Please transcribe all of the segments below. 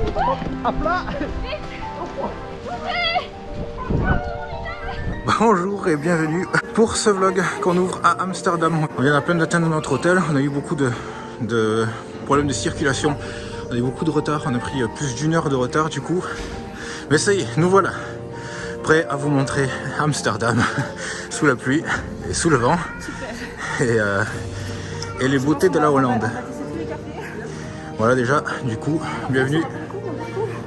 À plat. Bonjour et bienvenue pour ce vlog qu'on ouvre à Amsterdam. On vient à peine d'atteindre notre hôtel. On a eu beaucoup de problèmes de circulation. On a eu beaucoup de retard. On a pris plus d'1 heure de retard du coup. Mais ça y est, nous voilà. Prêts à vous montrer Amsterdam sous la pluie et sous le vent. Et les beautés de la Hollande. Voilà déjà, du coup, bienvenue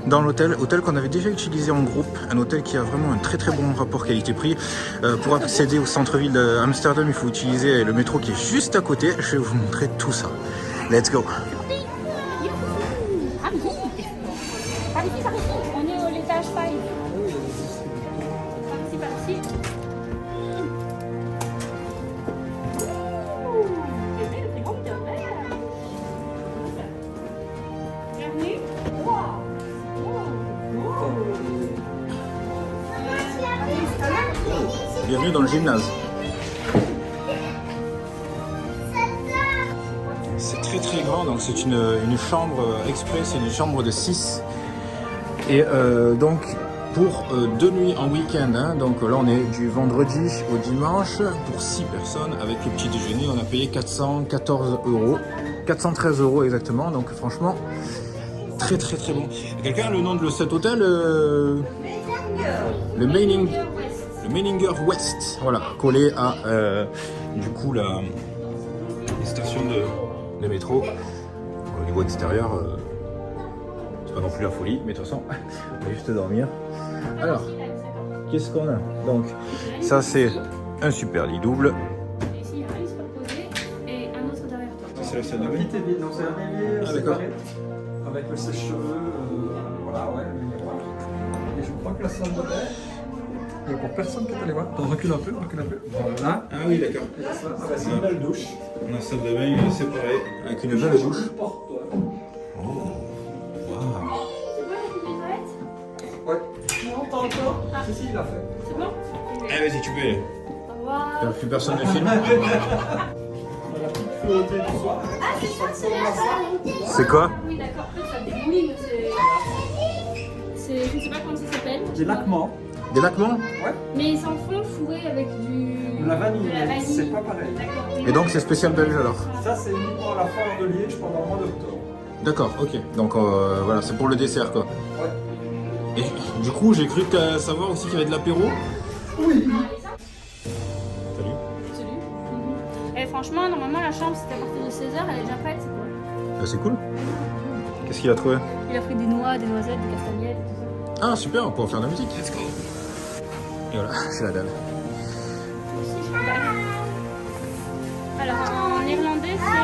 dans l'hôtel, hôtel qu'on avait déjà utilisé en groupe, un hôtel qui a vraiment un très très bon rapport qualité-prix. Pour accéder au centre-ville d'Amsterdam, il faut utiliser le métro qui est juste à côté. Je vais vous montrer tout ça. Let's go. On est au l'étage 5. C'est parti. Bienvenue. Bienvenue dans le gymnase. C'est très très grand, donc c'est une chambre exprès, c'est une chambre de 6. Et donc pour 2 nuits en week-end, hein, donc là on est du vendredi au dimanche pour 6 personnes avec le petit déjeuner, on a payé 414 €, 413 € exactement, donc franchement très très très bon. Quelqu'un a le nom de cet hôtel le Meininger West, voilà, collé à du coup la station de métro. Au niveau extérieur, c'est pas non plus la folie, mais de toute façon, on va juste dormir. Alors, qu'est-ce qu'on a? Donc, ça c'est un super lit double. Ici, il y a un lit superposé et un autre derrière toi. C'est la salle de bain. Petit vide, donc c'est un évier Ah, d'accord. séparé, avec le sèche-cheveux, voilà, ouais, le miroir. Et je crois que la salle de bain, il n'y a pour personne qui est allé voir. Attends, recule un peu, voilà. Ah oui, d'accord. Et ça, c'est une belle douche. On a la salle de bain séparée avec une belle douche. Porte, ouais. Oh, waouh. C'est bon, la petite toilette? Ouais. Non, pas encore. Si, si, il l'a fait. C'est bon? Eh, vas-y, tu peux y aller. Au revoir. Plus personne ne filme. On a la petite flottée du soir. Ah, c'est ça, c'est là, ça. C'est quoi? Oui, d'accord. En fait, ça dégouline. Je ne sais pas comment ça s'appelle. Des laquements. Des laquements? Ouais. Mais ils s'en font fourrer avec De la vanille, de la vanille. c'est pas pareil. D'accord. Et donc c'est spécial belge alors? Ça, c'est uniquement à la foire de Liège pendant le mois d'octobre. D'accord, ok. Donc voilà, c'est pour le dessert quoi. Ouais. Et du coup, j'ai cru savoir aussi qu'il y avait de l'apéro. Oui. Salut. Salut. Et franchement, normalement, la chambre, c'était à partir de 16h, elle est déjà prête. Quoi. C'est cool. Qu'est-ce qu'il a trouvé? Il a pris des noix, des noisettes, des castagnettes et tout ça. Ah super, on peut en faire de la musique. Let's go. Et voilà, c'est la dalle. Alors, en irlandais, c'est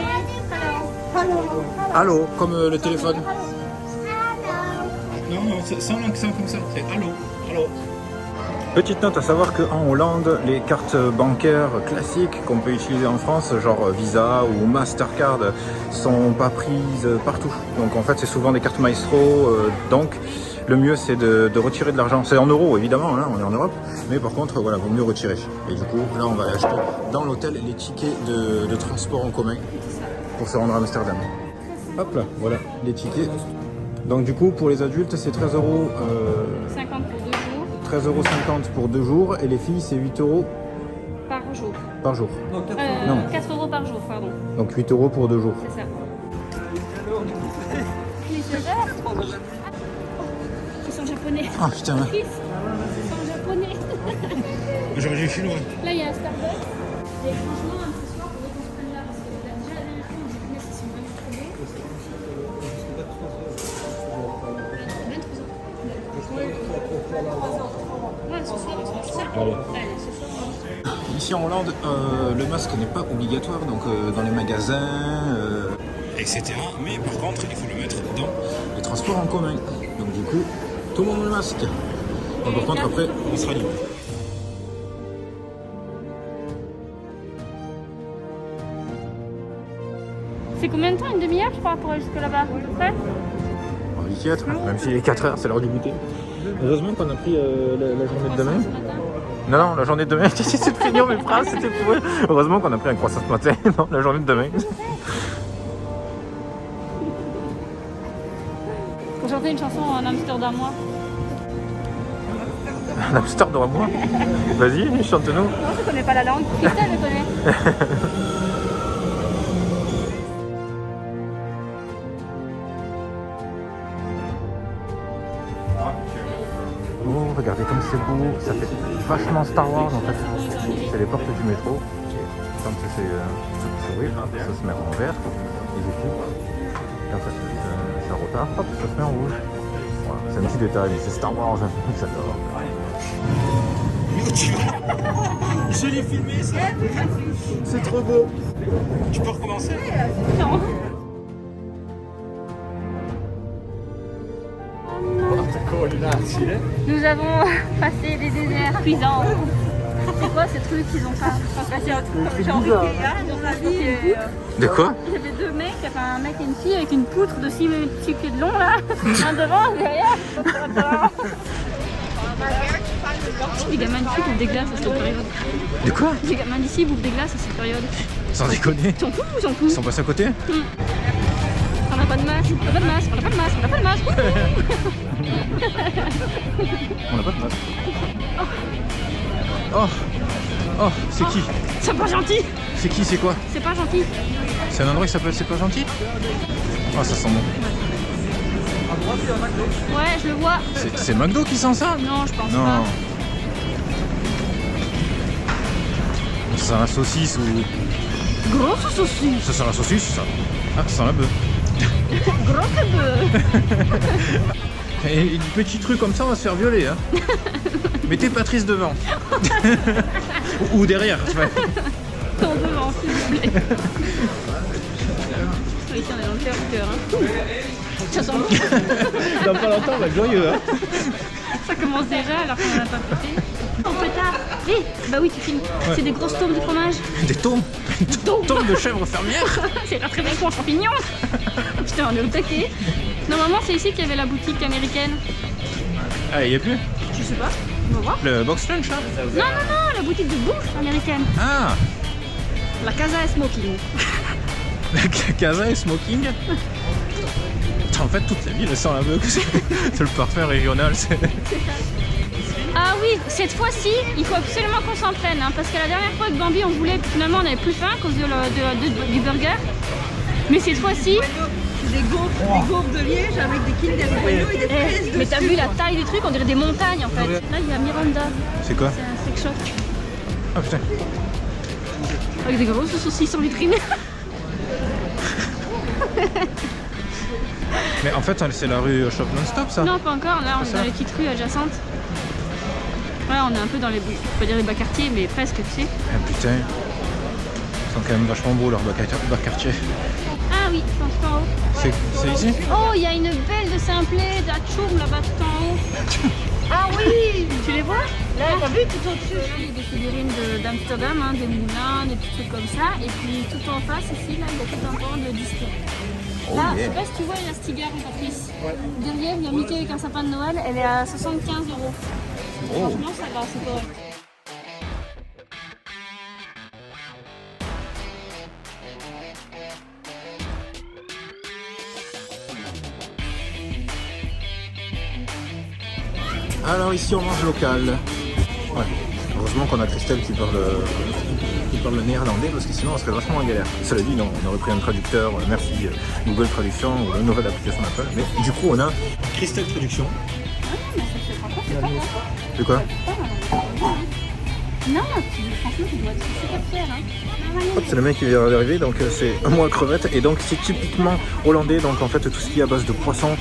hello. Allô, comme le téléphone. Non, non, sans l'accent comme ça, c'est allô, allô. Petite note à savoir qu'en Hollande, les cartes bancaires classiques qu'on peut utiliser en France, genre Visa ou Mastercard, sont pas prises partout. Donc en fait, c'est souvent des cartes Maestro. Donc le mieux, c'est de retirer de l'argent. C'est en euros, évidemment, hein, on est en Europe. Mais par contre, voilà, vaut mieux retirer. Et du coup, là, on va acheter dans l'hôtel les tickets de transport en commun pour se rendre à Amsterdam. Hop là, voilà, les tickets. Donc du coup, pour les adultes, c'est 13 €. 50 pour 2 jours 13,50 € pour 2 jours et les filles c'est 8 € par jour. par jour. Donc, Non. 4 € par jour, pardon. Donc 8 € pour 2 jours. C'est ça. Les serveurs Ils sont japonais. Ah putain, ouais. Ils sont japonais. J'aurais dû chinois. Là, il y a un Starbucks. Et franchement, un peu ce soir, il faudrait qu'on se prenne là parce que déjà la dernière fois, on s'est dit, mais ils sont vraiment trop beaux. 23 ans. Ouais, ce soir, on se mange ça. Allez, ce soir, on mange ça. Ici en Hollande, le masque n'est pas obligatoire, donc dans les magasins, etc. Mais par contre, il faut le mettre dans les transports en commun. Donc du coup, tout le monde le masque. Donc, par contre, après, on sera libre. C'est combien de temps? Une demi-heure, je crois, pour aller jusque là-bas, à peu près? On va y être, même s'il est 4 heures, c'est l'heure du goûter. Heureusement qu'on a pris la journée de demain. Non, non, la journée de demain. C'est mignon mes phrases, c'était pour eux. Heureusement qu'on a pris un croissant ce matin. Non, la journée de demain. Aujourd'hui, chanter une chanson en amsterdamois. Un hamster de moi. Vas-y, chante-nous. Non, je connais pas la langue. Christelle, je connais. Oh, regardez comme c'est beau. Ça fait vachement Star Wars en fait. C'est les portes du métro. Quand c'est sourire, ça se met en vert. Et du coup, quand ça repart, hop, ça se met en rouge. Voilà, c'est un petit détail, c'est Star Wars, j'adore. Je l'ai filmé ça. C'est trop beau. Tu peux recommencer? Non. Nous avons passé des déserts cuisants. C'est quoi ces trucs qu'ils ont fait? C'est un truc genre Ikea, dans la vie. De quoi? Il y avait deux mecs, enfin un mec et une fille avec une poutre de 6 pieds de long là. Un devant, un derrière. Les gamins d'ici bouffent des glaces à cette période. De quoi? Les gamins d'ici bouffent des glaces à cette période. Sans déconner. Ils s'en foutent ou s'en foutent? Ils sont passés à côté? On n'a pas de masque, on n'a pas de masque, on n'a pas de masque, on n'a pas de masque. On n'a pas de masque. Oh, oh, c'est qui? C'est pas gentil. C'est qui, c'est quoi? C'est pas gentil. C'est un endroit qui s'appelle C'est pas gentil? Oh, ça sent bon. Ouais, je le vois. C'est McDo qui sent ça? Non, je pense Non. pas. Ça sent la saucisse ou... Grosse saucisse. Ça sent la saucisse, ça. Ah, ça sent la bœuf. Grosse bœuf. Et du petit truc comme ça, on va se faire violer. Hein. Mettez Patrice devant. Ou derrière. Ouais. Ton devant, s'il vous plaît. Ici, on est dans le cœur du cœur. Hein. Ça sent bon. Dans pas longtemps, on va être joyeux. Hein. Ça commence déjà alors qu'on n'a pas pété. En pétard. Eh, bah oui, tu filmes. Ouais. C'est des grosses tomes de fromage. Des tombes. Tombes de chèvre fermière. C'est pas très bon en champignons. Putain, on est au taquet. Normalement, c'est ici qu'il y avait la boutique américaine. Ah, il n'y a plus? Je sais pas, on va voir. Le box lunch, là? Non, la boutique de bouffe américaine. Ah. La Casa et Smoking. La Casa et Smoking. En fait, toute la ville, elle sent la bœuf. C'est le parfum régional. Ah oui, cette fois-ci, il faut absolument qu'on s'entraîne. Hein, parce que la dernière fois que Bambi, on voulait, finalement, on n'avait plus faim à cause du burger. Mais cette fois-ci... Des gaufres de Liège avec des Kinder Bueno et des fraises Mais t'as vu la taille des trucs, on dirait des montagnes en fait. Là, il y a Miranda. C'est quoi? C'est un sex shop. Ah putain. Avec des grosses saucisses en vitrine. Mais en fait, c'est la rue Shop Non-Stop, ça? Non, pas encore. Là, on est dans les petites rues adjacentes. Ouais, on est un peu dans les, je peux pas dire les bas quartiers, mais presque, tu sais. Ah putain. Ils sont quand même vachement beaux, leurs bas quartiers. Ah oui, je pense pas en haut. C'est ici? Oh, il y a une belle de Simplet, d'Atchoum là-bas tout en haut. Ah oui. Tu les vois? Là, t'as vu tout au-dessus? Il y a des figurines d'Amsterdam, hein, des moulins, des petits trucs comme ça. Et puis tout en face, ici, là, il y a tout un pan de disques. Là, je sais pas si tu vois la Stigar, Patrice. Derrière, il y a Mickey avec un sapin de Noël, elle est à 75 €. Franchement, ça va, c'est correct. Alors ici on mange local. Ouais. Heureusement qu'on a Christelle qui parle le néerlandais parce que sinon on serait vachement en galère. Cela dit, non, on aurait pris un traducteur, merci Google Traduction ou la nouvelle application d'Apple. Mais du coup on a Christelle Traduction. De quoi? Non, franchement, tu dois être super fier. Hein. Hop, c'est le mec qui vient d'arriver, donc c'est un mois crevette et donc c'est typiquement hollandais, donc en fait tout ce qui est à base de poisson.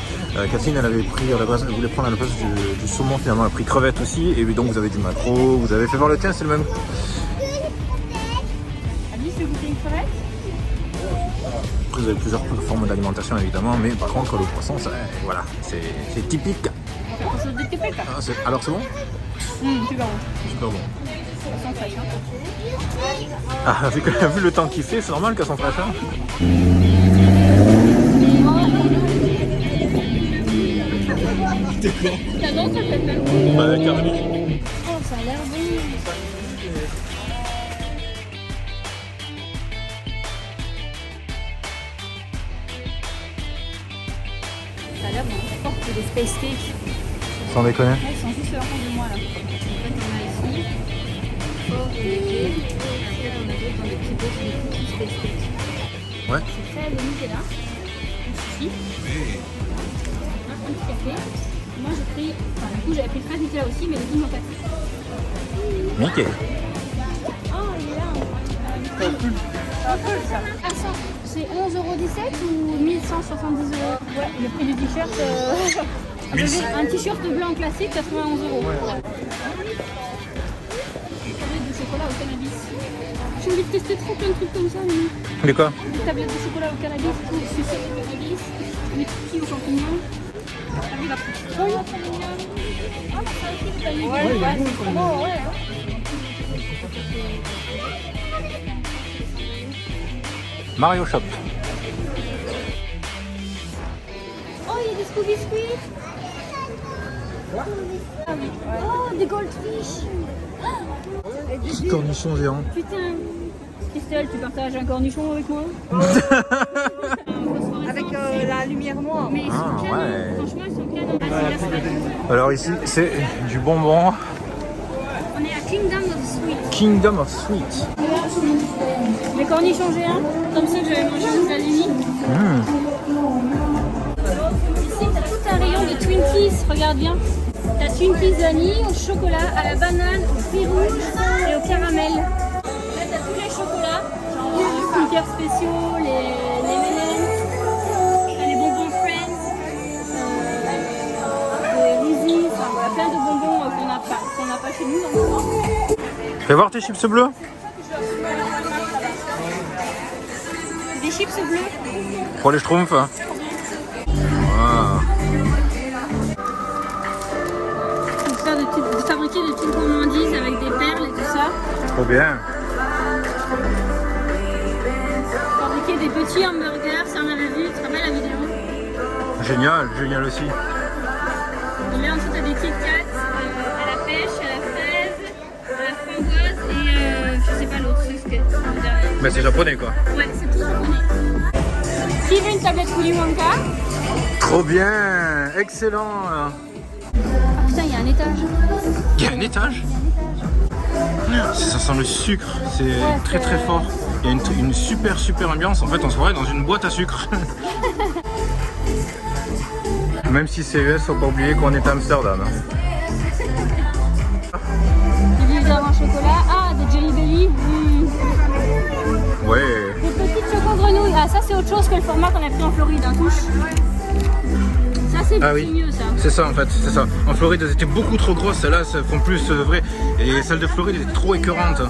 Catherine elle avait pris à la base, elle voulait prendre à la base du saumon, finalement elle a pris crevette aussi, et donc vous avez du maquereau, vous avez fait voir le tien, c'est le même. Alice, tu veux goûter une crevette? Après vous avez plusieurs formes d'alimentation évidemment, mais par contre le poisson, ça, voilà, c'est typique. Ah, alors c'est bon? Super bon. Super bon. Elles sont fraîches, hein. Ah, vu le temps qu'il fait, c'est normal qu'elles sont fraîches. Hein. T'as donc ça fait même. Bah, carrément. Oh, ça a l'air bon. Ça a l'air bon. Porte des space cakes. Sans déconner. Là, ils sont juste en face de moi là. En fait, on a ici fort et léger. Et après, on a d'autres dans des petits box de cookies space cakes. Ouais. C'est très limité là. Ici. Un petit café. Moi j'ai pris, enfin du coup j'avais pris le fraise Nutella aussi, mais le guide m'en pas pris. Mickey. Oh il est là. Ah ça, c'est 11,17 € ou 1170 €? Ouais, le prix du t-shirt. Un t-shirt blanc classique, 91 €. Tablette de chocolat au cannabis. J'ai envie de tester trop plein de trucs comme ça, mais... Mais quoi? Des tablettes de chocolat au cannabis, tout sucé au cannabis, des cookies aux champignons. Ah oui, la petite feuille aux champignons. Ah, ça aussi, c'est pas une idée. Ouais, c'est trop bon, ouais. Mario Shop. Oh, il y a des Scooby Squid. Oh, des goldfish. Cornichon géant. Putain. Christelle, tu partages un cornichon avec moi? Avec la lumière noire. Mais ils sont Ah, canons. ouais. Franchement, ils sont canons. Ah, c'est la semaine. Alors ici, c'est du bonbon. On est à Kingdom of Sweet. Kingdom of Sweet. Les cornichons géants, comme ceux que j'avais mangé aux États-Unis. Ici, t'as tout un rayon de Twinkies, regarde bien. T'as Twinkies vanille, au chocolat, à la banane, aux fruits rouges et au caramel. Là, t'as tous les chocolats, genre les sneakers spéciaux, les M&M's, les bonbons Friends, des Reese's, enfin, voilà, plein de bonbons qu'on n'a pas chez nous dans le moment. Fais voir tes chips bleus. Des chips bleus. Pour les schtroumpfs. Hein. Wow. De fabriquer des petites gourmandises avec des perles et tout ça. Trop bien. Fabriquer des petits hamburgers, ça on avait vu, tu te rappelles la vidéo? Génial, génial aussi. Et là en dessous t'as des Kit Kats à la pêche, à la fraise, à la framboise et je sais pas l'autre, c'est ce que... Mais c'est japonais quoi. Ouais, c'est tout japonais. Qui veut une tablette Willy Wonka? Trop bien, excellent. Ah putain, il y a un étage. Il y a un étage. Ça sent le sucre, c'est très très fort. Il y a une super ambiance. En fait, on se croirait dans une boîte à sucre. Même si c'est US, faut pas oublier qu'on est à Amsterdam. Des blizzards en chocolat. Ah, des Jelly Belly. Ouais. Des petites choco-grenouilles. Ah, ça c'est autre chose que le format qu'on a pris en Floride, en touche. Ça c'est mieux ça. C'est ça en fait, c'est ça. En Floride, elles étaient beaucoup trop grosses, celles-là, elles font plus vrai. Et celles de Floride étaient trop écœurantes.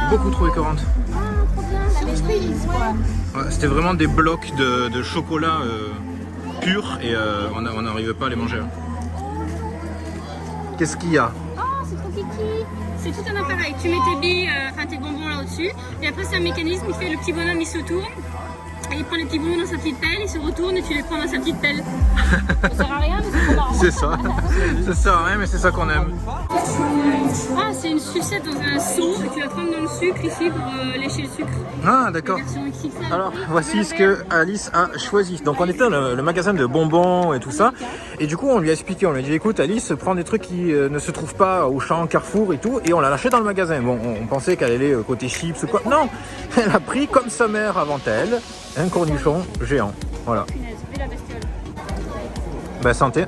Beaucoup trop écœurantes. Ah, trop bien. Les Twix, quoi. Ouais, c'était vraiment des blocs de chocolat pur et on n'arrivait pas à les manger. Qu'est-ce qu'il y a? Oh, c'est trop kiki. C'est tout un appareil. Tu mets tes billes, enfin tes bonbons là-dessus. Et après, c'est un mécanisme qui fait le petit bonhomme, il se tourne. Et il prend les petits bonbons dans sa petite pelle, il se retourne et tu les prends dans sa petite pelle. Ça sert à rien, mais c'est trop marrant. C'est ça. Ça sert à rien, mais c'est ça qu'on aime. Ah, c'est une sucette dans un seau et tu la trempes dans le sucre ici pour lécher le sucre. Ah, d'accord. Version XXL. Alors, voici ce que Alice a choisi. Donc, on était dans le magasin de bonbons et tout ça. Et du coup, on lui a expliqué, on lui a dit, écoute, Alice, prends des trucs qui ne se trouvent pas au Auchan, Carrefour et tout. Et on l'a lâché dans le magasin. Bon, on pensait qu'elle allait côté chips ou quoi. Non, elle a pris, comme sa mère avant elle, un cornichon géant. Voilà. Punaise, fais la bestiole. Ben, santé.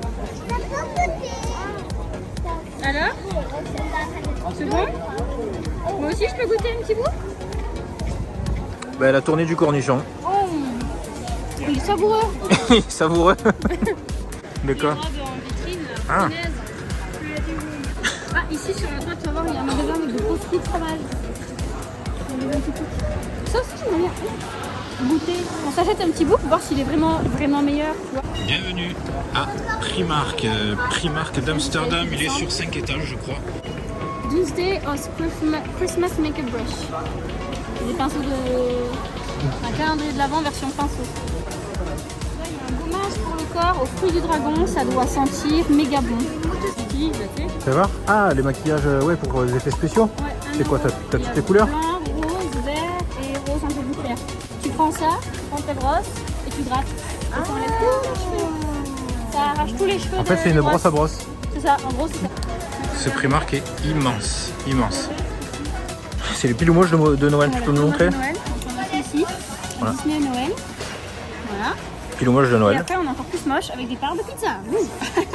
Alors? C'est bon? Moi aussi, je peux goûter un petit bout? Ben, elle a tourné du cornichon. Oh, il est savoureux. Savoureux. De quoi? En vitrine, Ah. punaise. Ah, ici sur la droite, tu vas voir, il y a un magasin avec de grosses frites fromage. Ça aussi, je m'en ai goûté. On s'achète un petit bout pour voir s'il est vraiment meilleur. Tu vois. Bienvenue à Primark. Primark d'Amsterdam, il est sur 5 étages, je crois. Doomsday of Christmas Makeup Brush. Des pinceaux de... Un calendrier de l'Avent version pinceau. Là, il y a un gommage pour le corps aux fruits du dragon. Ça doit sentir méga bon. Ça va? Ah, les maquillages, ouais, pour les effets spéciaux. Ouais, C'est quoi, t'as toutes les couleurs? Blanc, rose, vert et rose un peu plus clair. Tu prends ça, tu prends tes brosses et tu grattes. Et t'enlèves tous les cheveux. Ça, arrache tous les cheveux. En fait, c'est une brosse à brosse. C'est ça, en gros, c'est ça. Ce Primark est immense, immense. C'est les piles ou moches de Noël, tu peux me le montrer? Noël, donc on a fait ici, Voilà. Disney Noël. Voilà. Piles ou moches de Et Noël. après, on a encore plus moche avec des parts de pizza.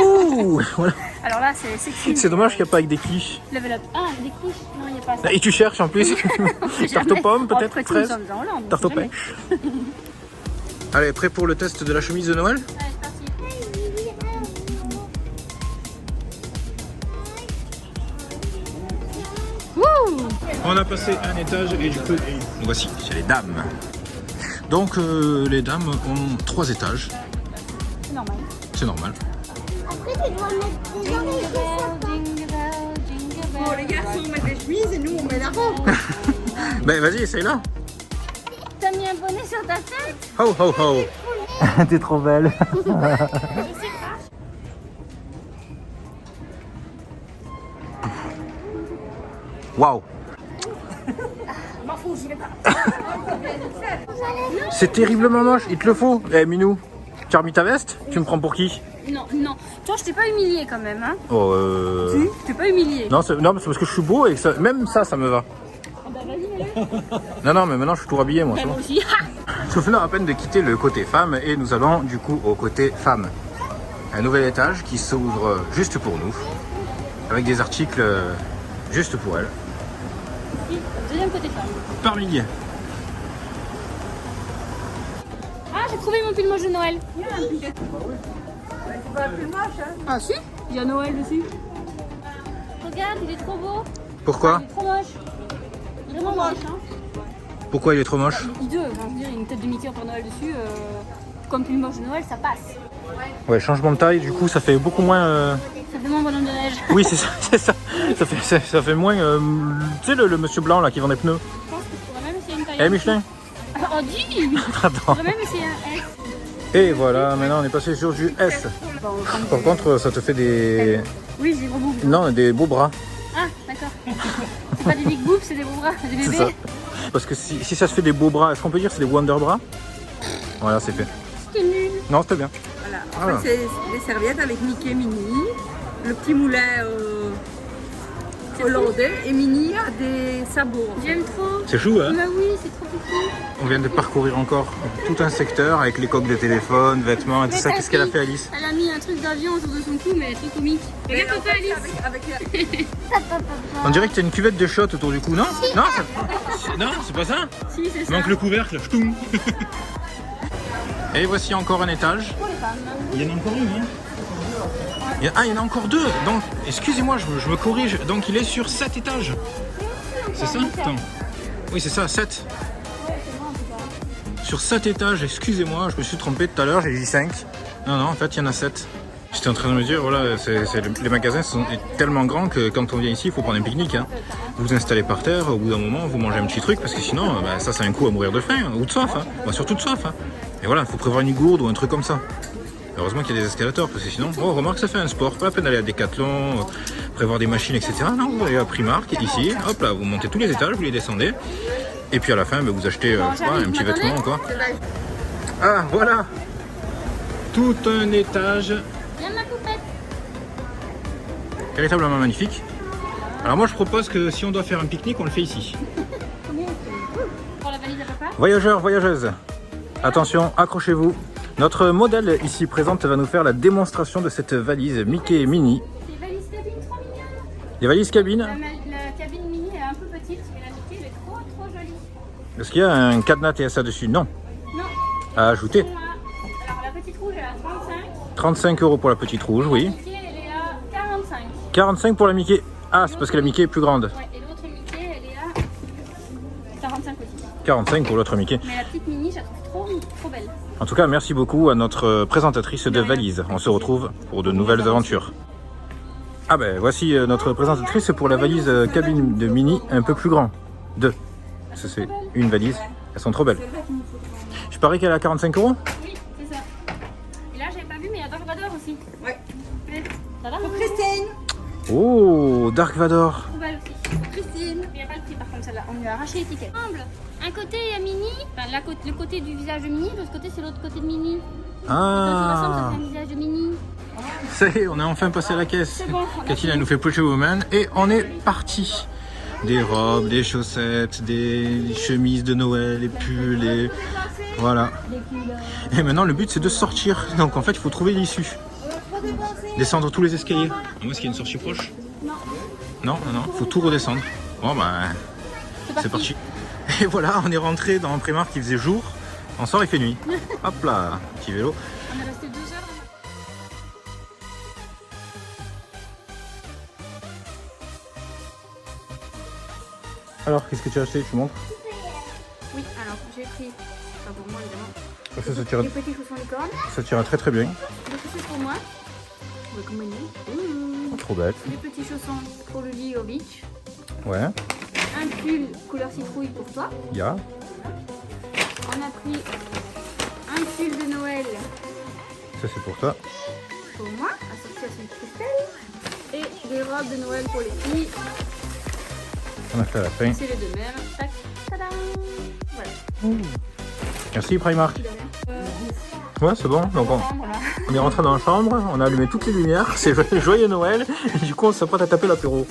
Ouh, voilà. Alors là, c'est sexy. C'est dommage qu'il n'y a pas avec des quiches. Level up. Ah, des quiches. Non, il n'y a pas ça. Et tu cherches en plus. Tarte aux pommes, Oh, peut-être, après tout, fraises. nous sommes en Hollande, Tarte au on sait pêche. Allez, prêt pour le test de la chemise de Noël? jamais. Allez, c'est parti. Wouh! On a passé un étage et du coup, nous voici chez les dames. Donc les dames ont 3 étages, C'est normal. c'est normal. Après, tu dois mettre des oreilles. Jingle bell, jingle bell. Bon, les garçons mettent les chemises et nous on met la robe. Ben vas-y, essaye-la. T'as mis un bonnet sur ta tête? Ho ho ho. T'es trop belle. Je sais pas. Waouh. C'est terriblement moche, il te le faut. Eh Minou, tu as remis ta veste? Tu me prends pour qui? Non, non. Toi, je t'ai pas humilié quand même, hein? Oh Si, je t'ai pas humilié. Non, c'est parce que je suis beau et que ça, même ça me va. Ah bah vas-y, mets-le. Non, mais maintenant je suis tout rhabillé moi. Bah, tu vois. moi aussi. Sauf là à peine de quitter le côté femme et nous allons du coup au côté femme. Un nouvel étage qui s'ouvre juste pour nous, avec des articles juste pour elle. Deuxième côté femme. Par milliers. Ah, j'ai trouvé mon pull moche de Noël. C'est pas plus moche, hein. Ah si, il y a Noël dessus. Regarde, il est trop beau. Pourquoi? Il est trop moche. Il est vraiment moche, hein. Pourquoi il est trop moche? Hideux, enfin, je veux dire, il y a une tête de Mickey pour Noël dessus. Comme pull moche de Noël, ça passe. Ouais, changement de taille, du coup ça fait beaucoup moins... Ça fait moins bonhomme de neige. Oui, c'est ça, c'est ça. Ça fait moins... Tu sais le monsieur blanc là qui vend des pneus. Je pense que je pourrais même essayer une taille. Eh Michelin. Oh, dis. Je Attends. pourrais même essayer un S. Et voilà, maintenant on est passé sur du S. Bon, on va prendre Par contre, ça te fait des... Oui, j'ai des gros boobs. Non, des beaux bras. Ah, d'accord. C'est pas des big boobs, c'est des beaux bras, des C'est ça. bébés. Parce que si ça se fait des beaux bras, est-ce qu'on peut dire que c'est des wonder bras? Voilà, c'est fait. C'était nul. Non, c'était bien. Voilà. Ah. En fait, c'est des serviettes avec Mickey Minnie, le petit moulin hollandais et Minnie a des sabots. J'aime trop. C'est chou, hein? Bah oui, c'est trop petit. On vient de parcourir encore tout un secteur avec les coques de téléphone, vêtements et tout ça. Qu'est-ce qu'elle a fait, Alice? Elle a mis un truc d'avion autour de son cou, mais elle est trop comique. Mais Regarde en papa, fait, Alice. avec la... On dirait que t'as une cuvette de shot autour du cou, non? Non, non, c'est pas ça? Si, c'est ça. Manque le couvercle, ch'toum. Et voici encore un étage. Pour les femmes. Il y en a encore une, hein? Ah, il y en a encore 2. Donc, excusez-moi, je me corrige. Donc, il est sur 7 étages. C'est ça? Attends. Oui, c'est ça, 7. Sur 7 étages, excusez-moi, je me suis trompé tout à l'heure, j'ai dit 5. Non, non, en fait, il y en a 7. J'étais en train de me dire, voilà, les magasins sont tellement grands que quand on vient ici, il faut prendre un pique-nique. Hein. Vous vous installez par terre, au bout d'un moment, vous mangez un petit truc, parce que sinon, bah, ça, c'est un coup à mourir de faim, ou de soif. Hein. Bah, surtout de soif. Hein. Et voilà, il faut prévoir une gourde ou un truc comme ça. Heureusement qu'il y a des escalators, parce que sinon, oh, remarque, ça fait un sport. Pas la peine d'aller à Decathlon, prévoir des machines, etc. Non, vous allez à Primark, ici, hop là, vous montez tous les étages, vous les descendez. Et puis à la fin, bah, vous achetez je sais pas, un petit vêtement ou quoi. Ah, voilà! Tout un étage. Viens ma poupette. Véritablement magnifique. Alors moi je propose que si on doit faire un pique-nique, on le fait ici. Pour la valise à papa. Voyageurs, voyageuses, attention, accrochez-vous. Notre modèle ici présente va nous faire la démonstration de cette valise Mickey et Minnie. C'est une valise cabine trop mignonne. Les valises cabines. La cabine mini est un peu petite, mais la Mickey elle est trop jolie. Est-ce qu'il y a un cadenas TSA dessus? Non. Non. À ajouter. Alors la petite rouge elle est à 35. 35 € pour la petite rouge, oui. La Mickey elle est à 45. 45 pour la Mickey. Ah, c'est parce que la Mickey est plus grande. Ouais, et l'autre Mickey elle est à 45 aussi. 45 pour l'autre Mickey. Mais la petite mini je la trouve trop belle. En tout cas, merci beaucoup à notre présentatrice de valises. On se retrouve pour de nouvelles aventures. Ah ben, voici notre présentatrice pour la valise cabine de Minnie un peu plus grand. 2. Ça c'est une valise. Elles sont trop belles. Je parie qu'elle est à 45 €. Oui, c'est ça. Et là j'avais pas vu mais il y a Dark Vador aussi. Ouais. Ça va? Pour Christine. Oh, Dark Vador. Trop belle aussi. Pour Christine. Il n'y a pas le prix par contre celle-là. On lui a arraché l'étiquette. Un côté il y a Minnie, enfin, le côté du visage de Minnie, l'autre côté c'est l'autre côté de Minnie. Quand il ressemble, ça Ah. fait un visage de Minnie. Ça y est, on est enfin passé à la caisse. C'est bon. Cathy, elle nous fait Poche Woman et on est parti. Des robes, des chaussettes, des chemises de Noël, des pulls, et voilà. Et maintenant, le but, c'est de sortir. Donc, en fait, il faut trouver l'issue. Descendre tous les escaliers. Est-ce qu'il y a une sortie proche? Non. Non, non, non. Il faut tout redescendre. Bon, ben, c'est parti. Et voilà, on est rentré dans un Primark qui faisait jour. On sort, il fait nuit. Hop là, petit vélo. On est resté 2 heures. Alors, qu'est-ce que tu as acheté? Tu montres? Oui, alors j'ai pris, enfin pour moi évidemment, Ça tire, les petits chaussons licorne, ça tire très très bien. des chaussettes pour moi, Trop bête. des petits chaussons pour Luli au beach, Ouais, un pull couleur citrouille pour toi, il y a. on a pris un pull de Noël Ça, c'est pour toi. pour moi, assorti à son cristal, et des robes de Noël pour les filles, On a fait à la fin. c'est les deux mêmes, tac, tadam, voilà. Merci Primark. De rien. Ouais, c'est bon. Donc on est rentré dans la chambre, on a allumé toutes les lumières, c'est joyeux Noël, et du coup on s'apprête à taper l'apéro.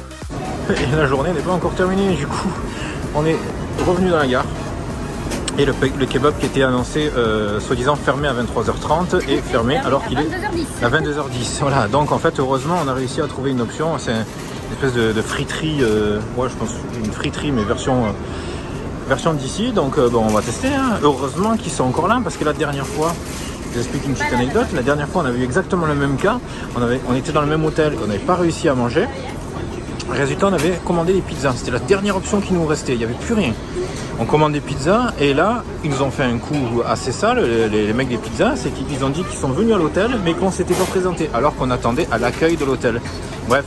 Et la journée n'est pas encore terminée, du coup on est revenu dans la gare. Et le kebab qui était annoncé soi-disant fermé à 23h30 est fermé alors qu'il est 22h10. à 22h10. Voilà, donc en fait heureusement on a réussi à trouver une option, c'est une espèce de friterie, ouais je pense une friterie mais version d'ici, donc bon on va tester, hein. Heureusement qu'ils sont encore là parce que la dernière fois, je vous explique une petite anecdote, la dernière fois on a eu exactement le même cas, on était dans le même hôtel, on n'avait pas réussi à manger, résultat on avait commandé des pizzas, c'était la dernière option qui nous restait, il n'y avait plus rien. On commande des pizzas et là ils nous ont fait un coup assez sale, les mecs des pizzas, c'est qu'ils ont dit qu'ils sont venus à l'hôtel mais qu'on s'était pas présenté alors qu'on attendait à l'accueil de l'hôtel. Bref.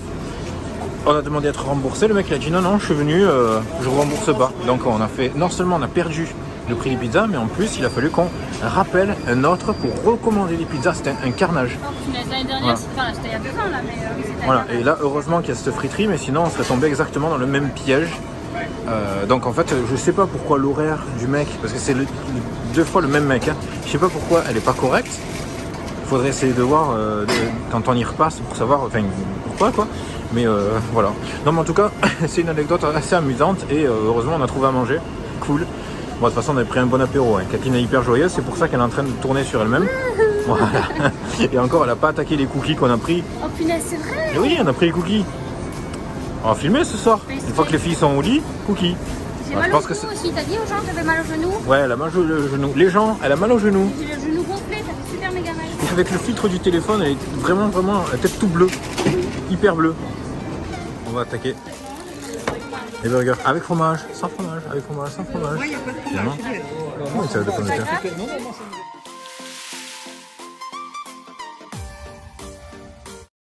On a demandé à être remboursé, le mec il a dit non je suis venu, je vous rembourse pas. Donc on a fait, non seulement on a perdu le prix des pizzas, mais en plus il a fallu qu'on rappelle un autre pour recommander des pizzas, c'était un carnage. L'année dernière, Voilà. c'était il y a 2 ans là, mais oui, c'était Voilà, et là heureusement qu'il y a cette friterie, mais sinon on serait tombé exactement dans le même piège. Donc en fait je sais pas pourquoi l'horaire du mec, parce que c'est 2 fois le même mec, hein. Je sais pas pourquoi elle est pas correcte. Il faudrait essayer de voir quand on y repasse pour savoir, enfin pourquoi quoi. Mais voilà. Non mais en tout cas, c'est une anecdote assez amusante et heureusement on a trouvé à manger. Cool. Bon, de toute façon on avait pris un bon apéro. Hein. Kathleen est hyper joyeuse, c'est pour ça qu'elle est en train de tourner sur elle-même. Voilà. Et encore elle a pas attaqué les cookies qu'on a pris. Oh punaise, c'est vrai. Et oui, on a pris les cookies. On va filmer ce soir. Une fois que les filles sont au lit, cookies. J'ai Ouais, mal je au pense que genou aussi, t'as dit aux gens que t'avais mal au genou? Ouais, elle a mal au genou. Les gens, elle a mal au genou. J'ai le genou gonflé, ça fait super méga mal. Et avec le filtre du téléphone, elle est vraiment, la tête tout bleue. Hyper bleue. On va attaquer les burgers avec fromage, sans fromage, avec fromage, sans fromage. Moi, il n'y a pas de Évidemment. fromage. Oui, ça va dépendre de ça. Non, non, non, c'est-